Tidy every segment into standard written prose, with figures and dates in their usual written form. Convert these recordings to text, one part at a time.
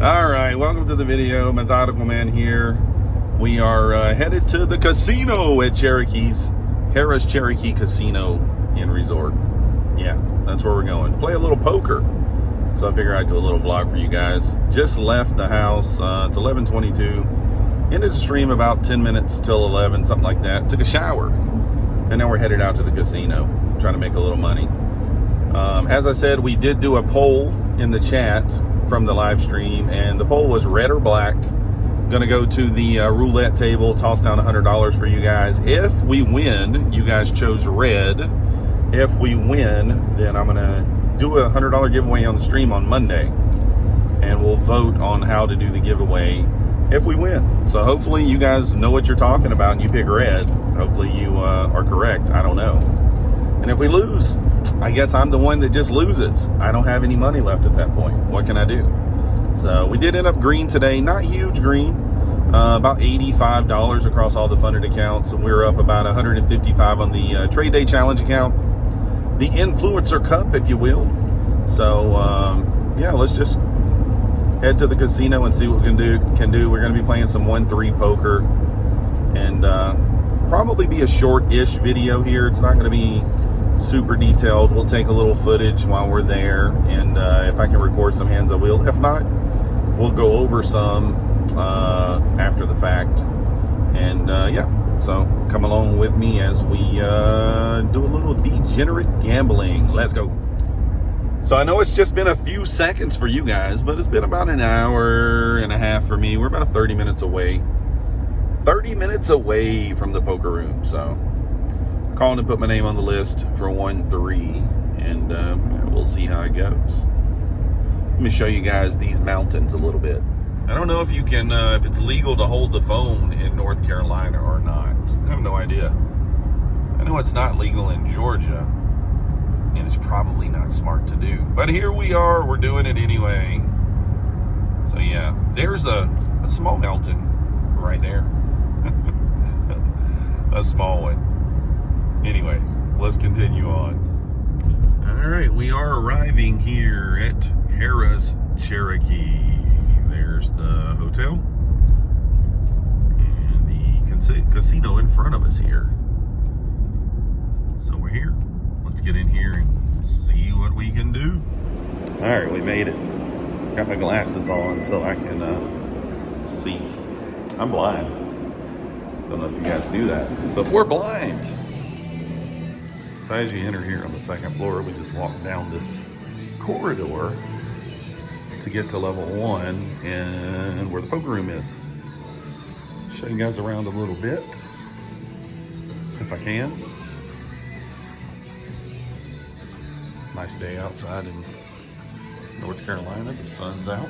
All right, welcome to the video. Methodical Man here. We are headed to the casino at Cherokee's, Harrah's Cherokee Casino and Resort. Yeah, that's where we're going. Play a little poker. So I figure I'd do a little vlog for you guys. Just left the house. It's 11:22. Ended the stream about 10 minutes till 11, something like that. Took a shower. And now we're headed out to the casino. Trying to make a little money. As I said, we did do a poll in the chat from the live stream, and the poll was red or black. Gonna go to the roulette table, toss down $100 for you guys. If we win, you guys chose red. If we win, then I'm gonna do a $100 giveaway on the stream on Monday, and we'll vote on how to do the giveaway if we win. So hopefully you guys know what you're talking about and you pick red. Hopefully you are correct. I don't know. And if we lose, I guess I'm the one that just loses. I don't have any money left at that point. What can I do? So we did end up green today. Not huge green. About $85 across all the funded accounts. And we're up about $155 on the Trade Day Challenge account. The Influencer Cup, if you will. So, yeah, let's just head to the casino and see what we can do. We're going to be playing some 1-3 poker. And probably be a short-ish video here. It's not going to be super detailed. We'll take a little footage while we're there, and if I can record some hands I will. If not, we'll go over some after the fact. And yeah, so come along with me as we do a little degenerate gambling. Let's go. So I know it's just been a few seconds for you guys, but it's been about an hour and a half for me. We're about 30 minutes away. 30 minutes away from the poker room. So calling to put my name on the list for 1-3, and we'll see how it goes. Let me show you guys these mountains a little bit. I don't know if you can, if it's legal to hold the phone in North Carolina or not. I have no idea. I know it's not legal in Georgia, and it's probably not smart to do. But here we are, we're doing it anyway. So yeah, there's a small mountain right there. A small one. Anyways, let's continue on. All right, we are arriving here at Harrah's Cherokee. There's the hotel and the casino in front of us here. So we're here. Let's get in here and see what we can do. All right, we made it. Got my glasses on so I can see. I'm blind. Don't know if you guys knew that, but we're blind. So as you enter here on the second floor, we just walk down this corridor to get to level 1 and where the poker room is. Show you guys around a little bit, if I can. Nice day outside in North Carolina. The sun's out.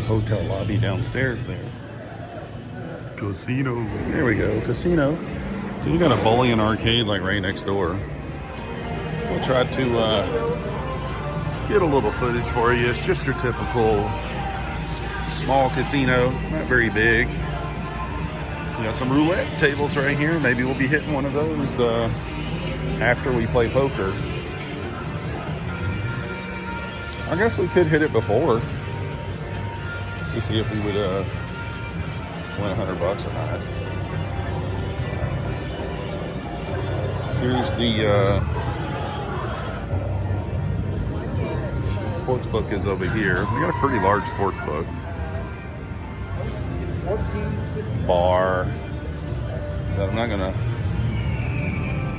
Hotel lobby downstairs there. Casino. There we go, casino. So we got a bowling and arcade like right next door. So I'll try to get a little footage for you. It's just your typical small casino, not very big. We got some roulette tables right here. Maybe we'll be hitting one of those after we play poker. I guess we could hit it before. To see if we would win $100 or not. Here's the sports book is over here. We got a pretty large sports book. Bar. So I'm not gonna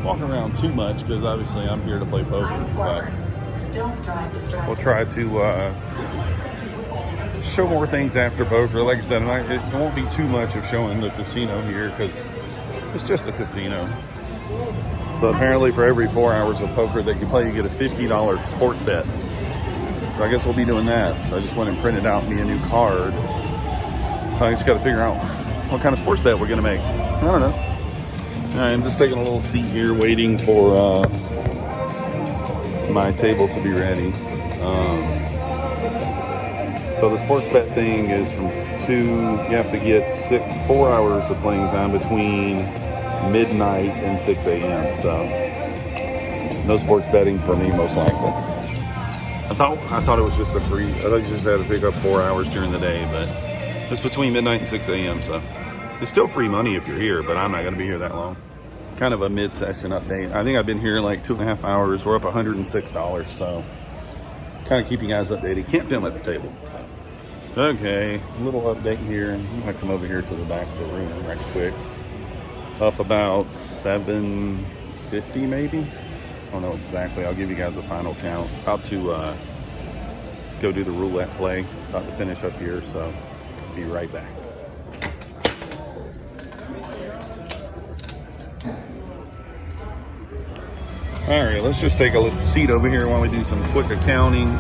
walk around too much because obviously I'm here to play poker. But we'll try to show more things after poker. Like I said, it won't be too much of showing the casino here because it's just a casino. So apparently for every 4 hours of poker that you play, you get a $50 sports bet. So I guess we'll be doing that. So I just went and printed out me a new card. So I just got to figure out what kind of sports bet we're going to make. I don't know. All right, I'm just taking a little seat here waiting for my table to be ready. So the sports bet thing is from you have to get 4 hours of playing time between midnight and 6 a.m. So no sports betting for me, most likely. I thought it was just a free. I thought you just had to pick up 4 hours during the day, but it's between midnight and 6 a.m. So it's still free money if you're here, but I'm not going to be here that long. Kind of a mid-session update. I think I've been here like 2.5 hours. We're up $106, so kind of keep you guys updated. Can't film at the table. So. Okay, a little update here. I'm gonna come over here to the back of the room right quick. Up about 750 maybe. I don't know exactly. I'll give you guys a final count. About to go do the roulette play. About to finish up here, so be right back. All right, let's just take a little seat over here while we do some quick accounting.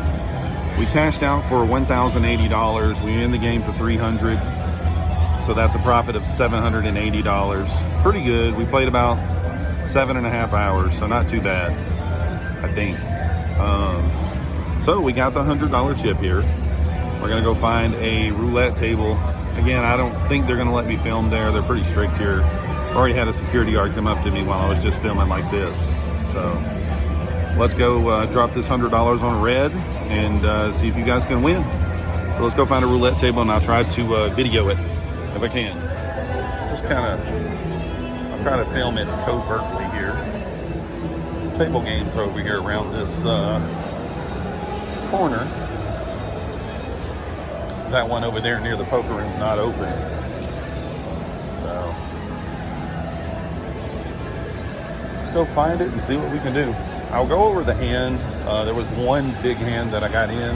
We cashed out for $1,080. We were in the game for $300. So that's a profit of $780. Pretty good. We played about 7.5 hours, so not too bad, I think. So we got the $100 chip here. We're gonna go find a roulette table. Again, I don't think they're gonna let me film there. They're pretty strict here. Already had a security guard come up to me while I was just filming like this. So let's go drop this $100 on red and see if you guys can win. So let's go find a roulette table and I'll try to video it if I can. Just I'll try to film it covertly here. Table games are over here around this corner. That one over there near the poker room's not open. So let's go find it and see what we can do. I'll go over the hand. There was one big hand that I got in.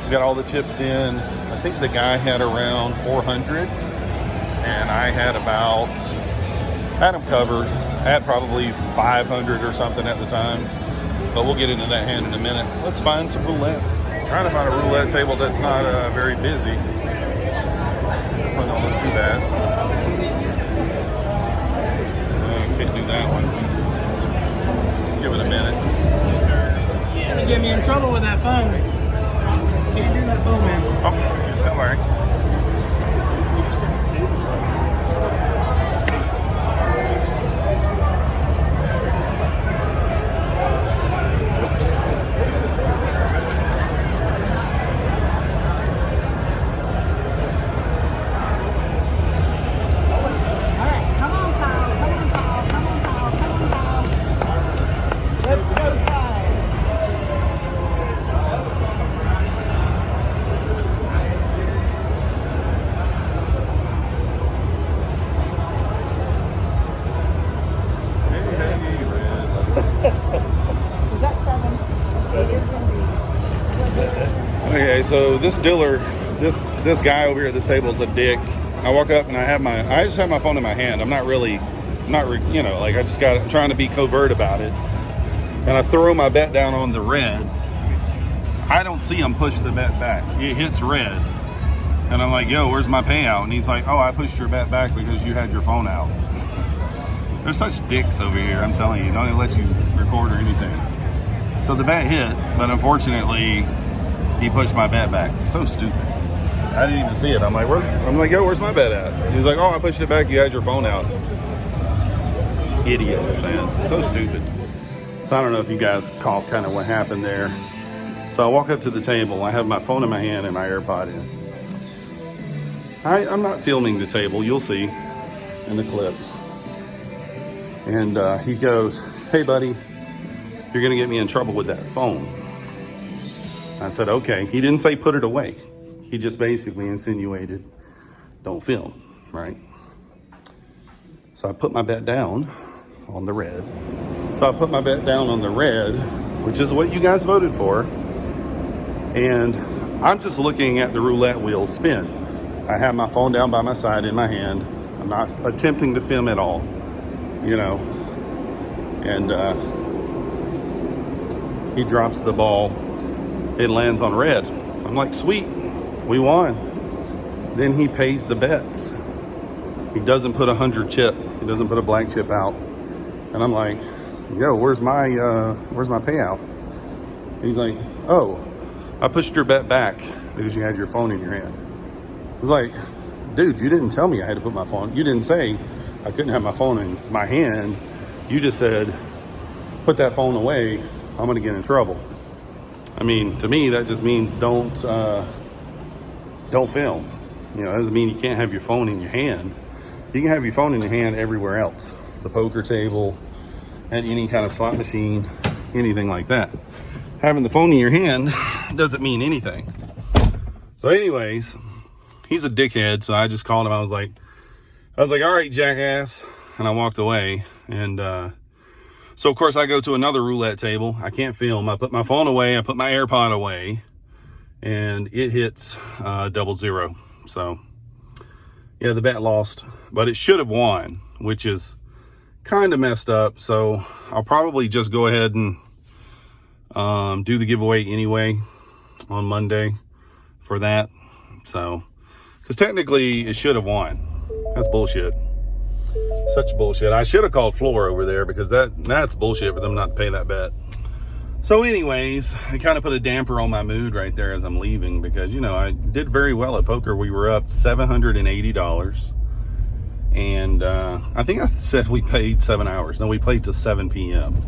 We got all the chips in. I think the guy had around 400 and I had him covered. I had probably 500 or something at the time, but we'll get into that hand in a minute. Let's find some roulette. Trying to find a roulette table that's not very busy. This one don't look too bad. Can't do that one. Give it a minute. You get me in trouble with that phone. Can't do that phone, man. Oh, don't worry. Okay, so this dealer, this guy over here at this table is a dick. I walk up and I just have my phone in my hand. I'm trying to be covert about it. And I throw my bet down on the red. I don't see him push the bet back. It hits red. And I'm like, yo, where's my payout? And he's like, oh, I pushed your bet back because you had your phone out. They're such dicks over here, I'm telling you. Don't even let you record or anything. So the bet hit, but unfortunately, he pushed my bet back. So stupid. I didn't even see it. I'm like, yo, where's my bet at? He's like, oh, I pushed it back. You had your phone out. Idiots, man. So stupid. So I don't know if you guys caught kind of what happened there. So I walk up to the table. I have my phone in my hand and my AirPod in. I'm not filming the table. You'll see in the clip. And he goes, hey, buddy, you're going to get me in trouble with that phone. I said, okay. He didn't say put it away. He just basically insinuated, don't film, right? So I put my bet down on the red. Which is what you guys voted for. And I'm just looking at the roulette wheel spin. I have my phone down by my side in my hand. I'm not attempting to film at all, you know. And he drops the ball. It lands on red. I'm like, sweet, we won. Then he pays the bets. He doesn't put 100 chip. He doesn't put a black chip out. And I'm like, yo, where's my payout? And he's like, oh, I pushed your bet back because you had your phone in your hand. I was like, dude, you didn't tell me I had to put my phone. You didn't say I couldn't have my phone in my hand. You just said, put that phone away. I'm going to get in trouble. I mean, to me, that just means don't film. You know, that doesn't mean you can't have your phone in your hand. You can have your phone in your hand everywhere else. The poker table, at any kind of slot machine, anything like that. Having the phone in your hand doesn't mean anything. So anyways, he's a dickhead, so I just called him. I was like, all right, jackass. And I walked away. And so, of course, I go to another roulette table. I can't film. I put my phone away. I put my AirPod away. And it hits 00. So, yeah, the bet lost. But it should have won, which is kind of messed up. So, I'll probably just go ahead and do the giveaway anyway on Monday for that. So, because technically it should have won. That's bullshit. Such bullshit. I should have called Floor over there, because that's bullshit for them not to pay that bet. So anyways, it kind of put a damper on my mood right there as I'm leaving, because, you know, I did very well at poker. We were up $780. And I think I said we played 7 hours. No, we played till 7 p.m.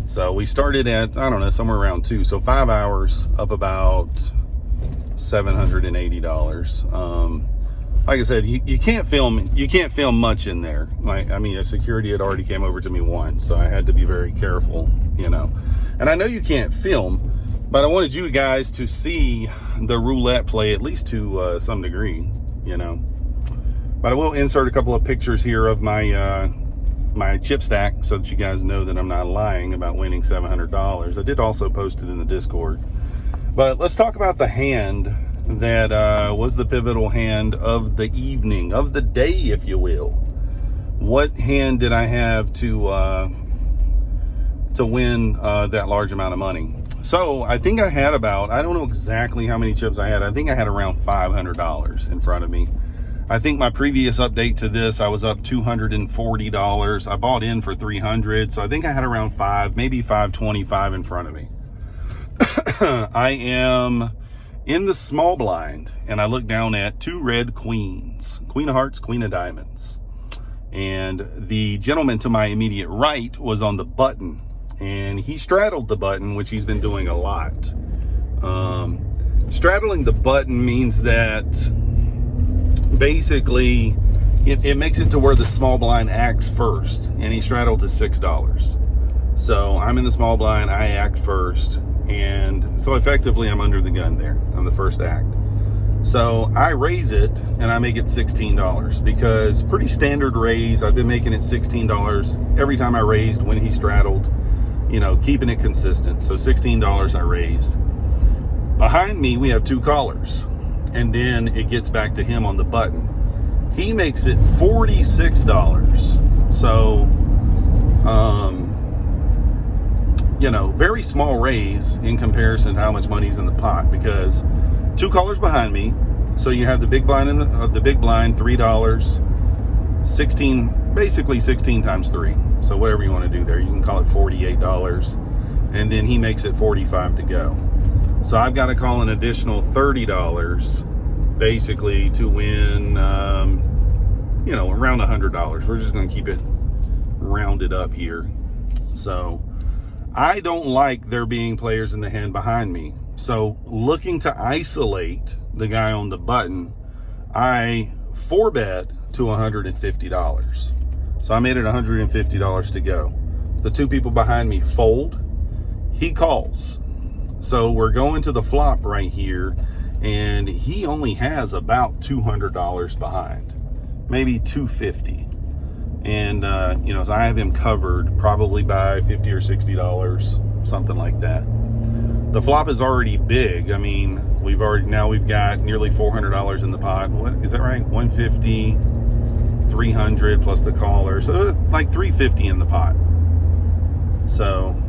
So we started at, I don't know, somewhere around 2. So 5 hours, up about $780. Like I said, you can't film much in there. Like, I mean, a security had already came over to me once, so I had to be very careful, you know. And I know you can't film, but I wanted you guys to see the roulette play, at least to some degree, you know. But I will insert a couple of pictures here of my my chip stack, so that you guys know that I'm not lying about winning $700. I did also post it in the Discord. But let's talk about the hand that was the pivotal hand of the evening, of the day, if you will. What hand did I have to win that large amount of money? So I think I had about, I don't know exactly how many chips I had. I think I had around $500 in front of me. I think my previous update to this, I was up $240. I bought in for $300. So I think I had around maybe $525 in front of me. I am in the small blind, and I look down at 2 red queens, Queen of Hearts, Queen of Diamonds. And the gentleman to my immediate right was on the button, and he straddled the button, which he's been doing a lot. Straddling the button means that basically it makes it to where the small blind acts first, and he straddled to $6. So I'm in the small blind, I act first, and so effectively I'm under the gun there on the first act. So I raise it and I make it $16, because pretty standard raise. I've been making it $16 every time I raised when he straddled, you know, keeping it consistent. So $16 I raised. Behind me we have 2 callers, and then it gets back to him on the button. He makes it $46. So you know, very small raise in comparison to how much money's in the pot, because 2 callers behind me. So you have the big blind in the big blind, $3, 16, basically 16 times 3. So whatever you want to do there, you can call it $48, and then he makes it $45 to go. So I've got to call an additional $30, basically, to win, you know, around $100. We're just going to keep it rounded up here. So I don't like there being players in the hand behind me. So looking to isolate the guy on the button, I 4-bet to $150. So I made it $150 to go. The 2 people behind me fold. He calls. So we're going to the flop right here, and he only has about $200 behind, maybe $250. And, you know, so I have him covered probably by $50 or $60, something like that. The flop is already big. I mean, we've got nearly $400 in the pot. What is that, right? 150, 300 plus the caller. So like $350 in the pot. So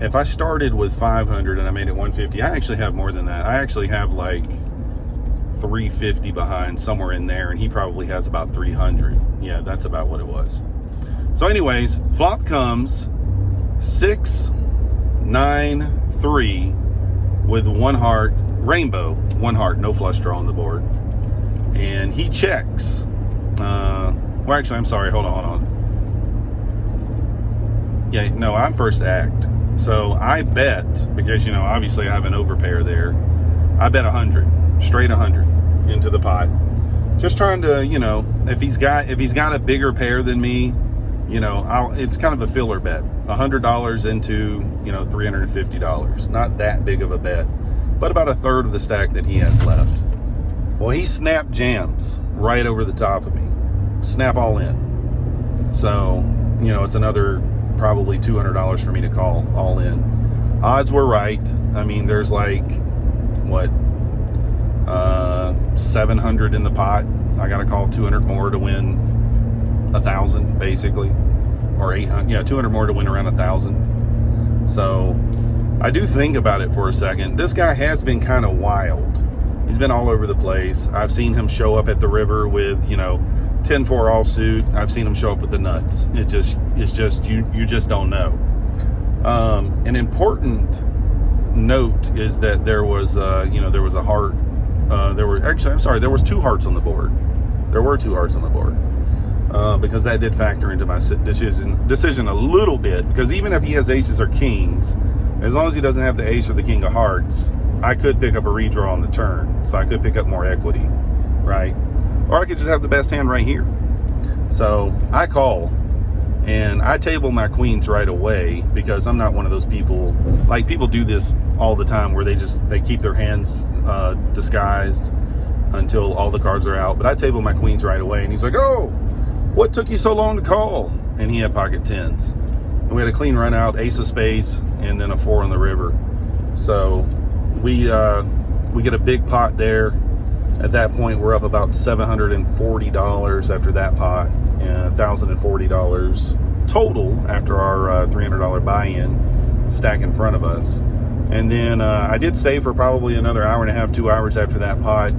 if I started with 500 and I made it 150, I actually have more than that. I actually have like 350 behind, somewhere in there, and he probably has about 300. Yeah, that's about what it was. So anyways, flop comes 6, 9, 3 with 1 heart, rainbow, 1 heart, no flush draw on the board. and he checks. Well, actually, I'm sorry. Hold on. Yeah, no, I'm first act. So I bet, because, you know, obviously I have an overpair there. I bet 100, straight 100 into the pot. Just trying to, you know, if he's got a bigger pair than me, you know, it's kind of a filler bet. $100 into, you know, $350. Not that big of a bet, but about a third of the stack that he has left. Well, he snap jams right over the top of me. Snap all in. So, you know, it's another probably $200 for me to call all in. Odds were right. I mean, there's like, what, 700 in the pot. I got to call 200 more to win 1,000, basically, or 800. Yeah, 200 more to win around 1,000. So I do think about it for a second. This guy has been kind of wild. He's been all over the place. I've seen him show up at the river with, you know, 10-4 offsuit. I've seen him show up with the nuts. It's just you just don't know. An important note is that there was you know, there was a heart. There was 2 hearts on the board. There were 2 hearts on the board, because that did factor into my decision a little bit, because even if he has aces or kings, as long as he doesn't have the ace or the king of hearts, I could pick up a redraw on the turn, so I could pick up more equity, right? Or I could just have the best hand right here. So I call, and I table my queens right away, because I'm not one of those people, like people do this all the time, where they keep their hands disguised until all the cards are out. But I table my queens right away, and he's like, "Oh, what took you so long to call?" And he had pocket tens, and we had a clean run out, ace of spades, and then a 4 on the river. So we get a big pot there. At that point, we're up about $740 after that pot, and $1,040 total after our $300 buy-in stack in front of us. And then I did stay for probably another hour and a half, 2 hours after that pot.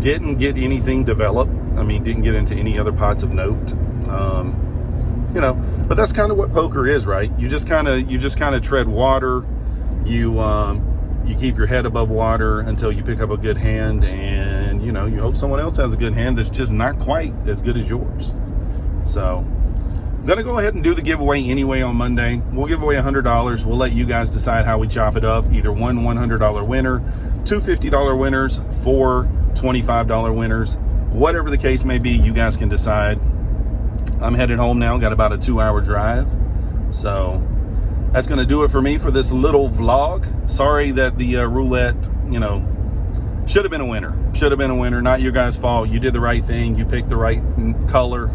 Didn't get anything developed. I mean, didn't get into any other pots of note. You know, but that's kind of what poker is, right? You just kind of tread water. You keep your head above water until you pick up a good hand, and, you know, you hope someone else has a good hand that's just not quite as good as yours. So I'm gonna go ahead and do the giveaway anyway on Monday. We'll give away $100. We'll let you guys decide how we chop it up. Either one $100 winner, 2 $50 winners, 4 $25 winners. Whatever the case may be, you guys can decide. I'm headed home now. Got about a 2-hour drive. So that's going to do it for me for this little vlog. Sorry that the roulette, you know, should have been a winner. Should have been a winner. Not your guys' fault. You did the right thing. You picked the right color.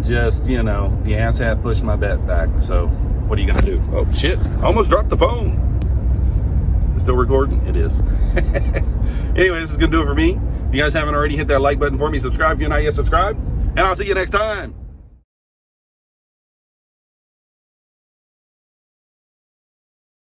Just, you know, the asshat pushed my bet back. So what are you going to do? Oh, shit. Almost dropped the phone. Is it still recording? It is. Anyway, this is going to do it for me. If you guys haven't already, hit that like button for me. Subscribe if you're not yet subscribed. And I'll see you next time.